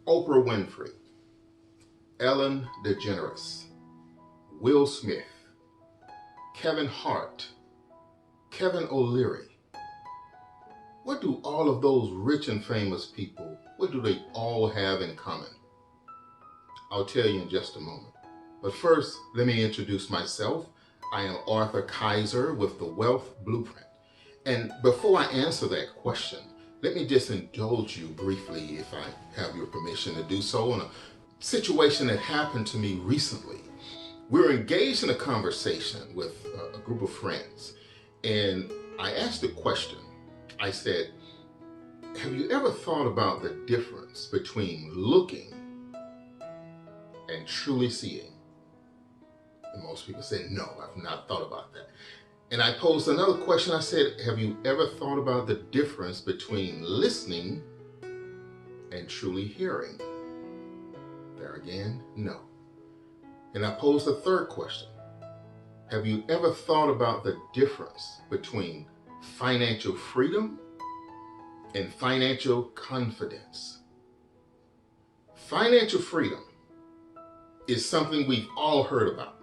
Oprah Winfrey, Ellen DeGeneres, Will Smith, Kevin Hart, Kevin O'Leary. What do all of those rich and famous people, what do they all have in common? I'll tell you in just a moment. But first, let me introduce myself. I am Arthur Kaiser with the Wealth Blueprint. And before I answer that question, let me just indulge you briefly, if I have your permission to do so, in a situation that happened to me recently. We were engaged in a conversation with a group of friends, and I asked a question. I said, have you ever thought about the difference between looking and truly seeing? And most people said, no, I've not thought about that. And I posed another question. I said, have you ever thought about the difference between listening and truly hearing? There again, no. And I posed a third question. Have you ever thought about the difference between financial freedom and financial confidence? Financial freedom is something we've all heard about.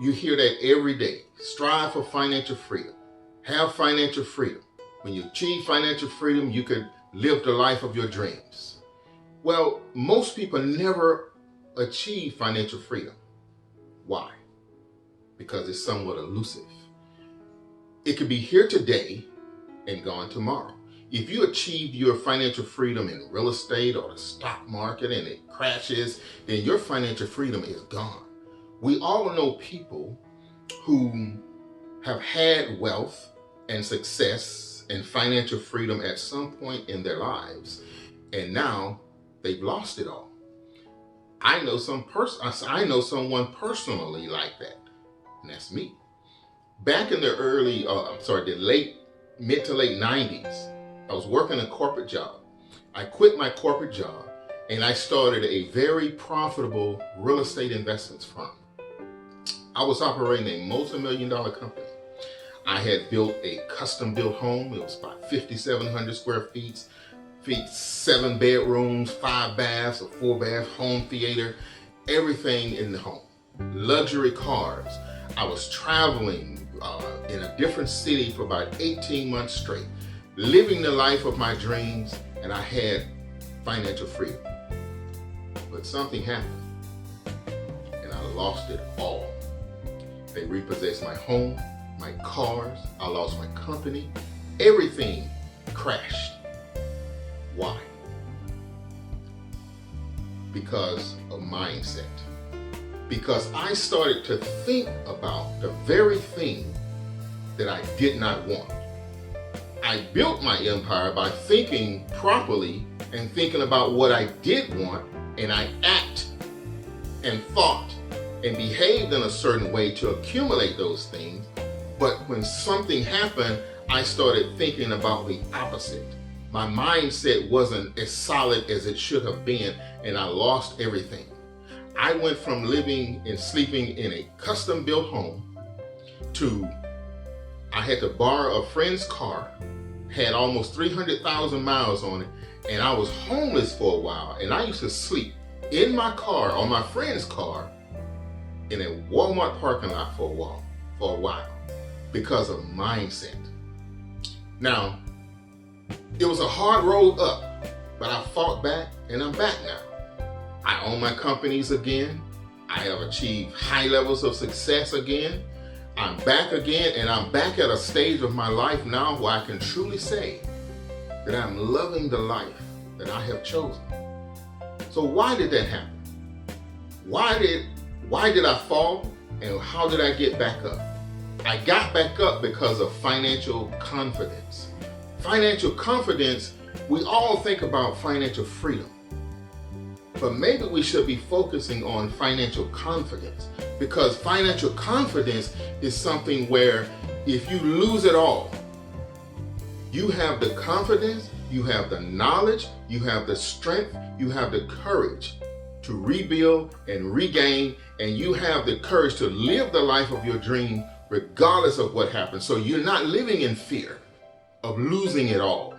You hear that every day. Strive for financial freedom. Have financial freedom. When you achieve financial freedom, you could live the life of your dreams. Well, most people never achieve financial freedom. Why? Because it's somewhat elusive. It could be here today and gone tomorrow. If you achieve your financial freedom in real estate or the stock market and it crashes, then your financial freedom is gone. We all know people who have had wealth and success and financial freedom at some point in their lives, and now they've lost it all. I know someone personally like that, and that's me. Back in the mid to late 90s, I was working a corporate job. I quit my corporate job and I started a very profitable real estate investments firm. I was operating a multi-million-dollar company. I had built a custom-built home. It was about 5,700 square feet, 7 bedrooms, 5 baths, a 4-bath home theater, everything in the home. Luxury cars. I was traveling in a different city for about 18 months straight, living the life of my dreams, and I had financial freedom. But something happened, and I lost it all. They repossessed my home, my cars, I lost my company, everything crashed. Why? Because of mindset. Because I started to think about the very thing that I did not want. I built my empire by thinking properly and thinking about what I did want, and I act and thought and behaved in a certain way to accumulate those things. But when something happened, I started thinking about the opposite. My mindset wasn't as solid as it should have been, and I lost everything. I went from living and sleeping in a custom-built home to I had to borrow a friend's car, had almost 300,000 miles on it, and I was homeless for a while. And I used to sleep in my car, or my friend's car, in a Walmart parking lot for a while because of mindset. Now, it was a hard road up, but I fought back and I'm back now. I own my companies again. I have achieved high levels of success again. I'm back again, and I'm back at a stage of my life now where I can truly say that I'm loving the life that I have chosen. So why did that happen? Why did I fall, and how did I get back up? I got back up because of financial confidence. Financial confidence, we all think about financial freedom. But maybe we should be focusing on financial confidence, because financial confidence is something where if you lose it all, you have the confidence, you have the knowledge, you have the strength, you have the courage to rebuild and regain, and you have the courage to live the life of your dream regardless of what happens. So you're not living in fear of losing it all.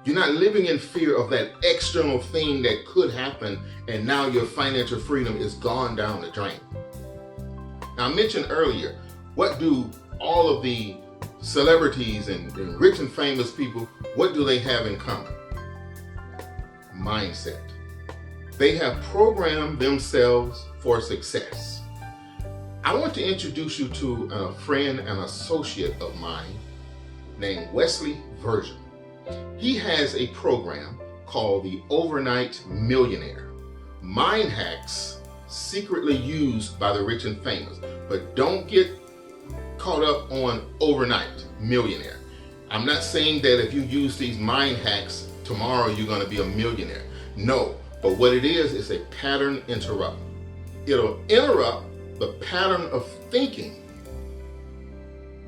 You're not living in fear of that external thing that could happen, and now your financial freedom is gone down the drain. Now, I mentioned earlier, what do all of the celebrities and rich and famous people, what do they have in common? Mindset. They have programmed themselves for success. I want to introduce you to a friend and associate of mine named Wesley. He has a program called the Overnight Millionaire. Mind hacks secretly used by the rich and famous, but don't get caught up on overnight millionaire. I'm not saying that if you use these mind hacks, tomorrow you're going to be a millionaire. No, but what it is a pattern interrupt. It'll interrupt the pattern of thinking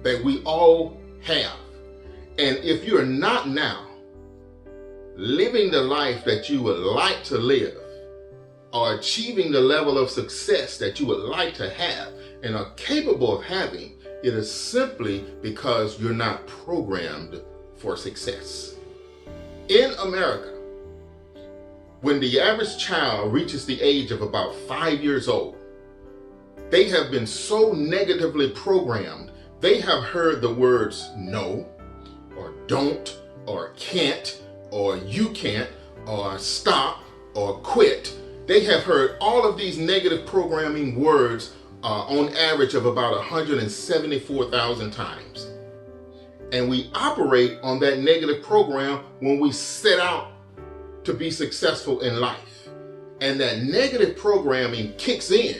that we all have. And if you're not now living the life that you would like to live, or achieving the level of success that you would like to have and are capable of having, it is simply because you're not programmed for success. In America, when the average child reaches the age of about 5 years old, they have been so negatively programmed, they have heard the words no, or don't, or can't, or you can't, or stop, or quit. They have heard all of these negative programming words on average of about 174,000 times. And we operate on that negative program when we set out to be successful in life. And that negative programming kicks in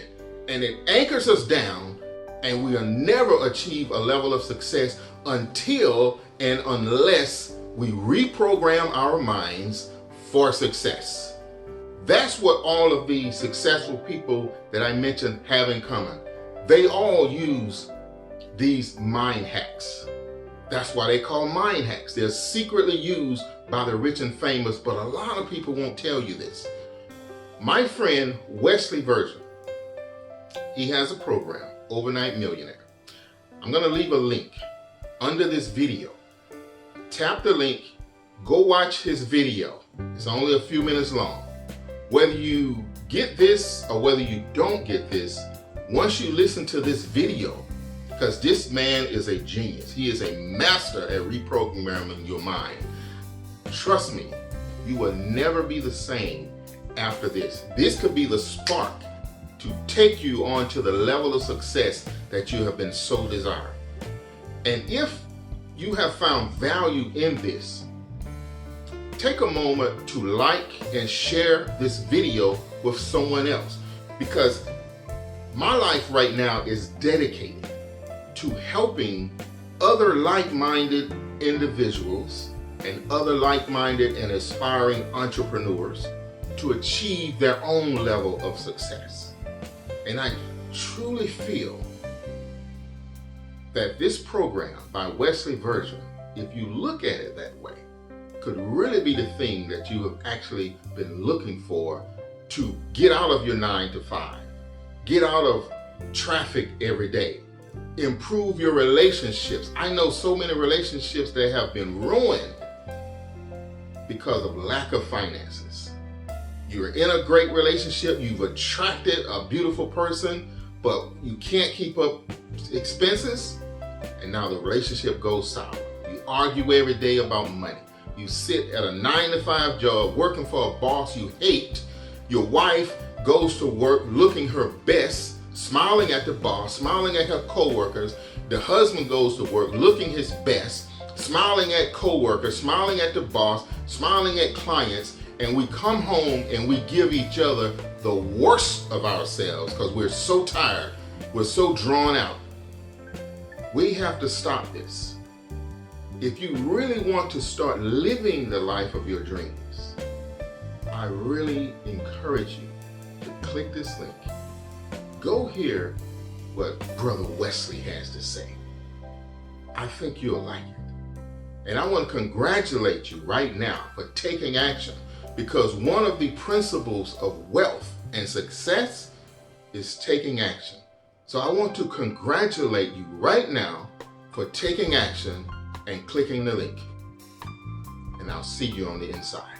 and it anchors us down, and we'll never achieve a level of success until and unless we reprogram our minds for success. That's what all of the successful people that I mentioned have in common. They all use these mind hacks. That's why they call mind hacks. They're secretly used by the rich and famous, but a lot of people won't tell you this. My friend Wesley, he has a program, Overnight Millionaire. I'm going to leave a link under this video. Tap the link, go watch his video. It's only a few minutes long. Whether you get this or whether you don't get this, once you listen to this video, because this man is a genius, he is a master at reprogramming your mind. Trust me, you will never be the same after this. This could be the spark to take you on to the level of success that you have been so desiring. And if you have found value in this, take a moment to like and share this video with someone else, because my life right now is dedicated to helping other like-minded individuals and other like-minded and aspiring entrepreneurs to achieve their own level of success. And I truly feel that this program by Wesley, if you look at it that way, could really be the thing that you have actually been looking for to get out of your 9 to 5, get out of traffic every day, improve your relationships. I know so many relationships that have been ruined because of lack of finances. You're in a great relationship, you've attracted a beautiful person, but you can't keep up expenses, and now the relationship goes sour. You argue every day about money. You sit at a 9 to 5 job working for a boss you hate. Your wife goes to work looking her best, smiling at the boss, smiling at her coworkers. The husband goes to work looking his best, smiling at coworkers, smiling at the boss, smiling at clients, and we come home and we give each other the worst of ourselves because we're so tired, we're so drawn out. We have to stop this. If you really want to start living the life of your dreams, I really encourage you to click this link. Go hear what Brother Wesley has to say. I think you'll like it. And I want to congratulate you right now for taking action, because one of the principles of wealth and success is taking action. So I want to congratulate you right now for taking action and clicking the link. and I'll see you on the inside.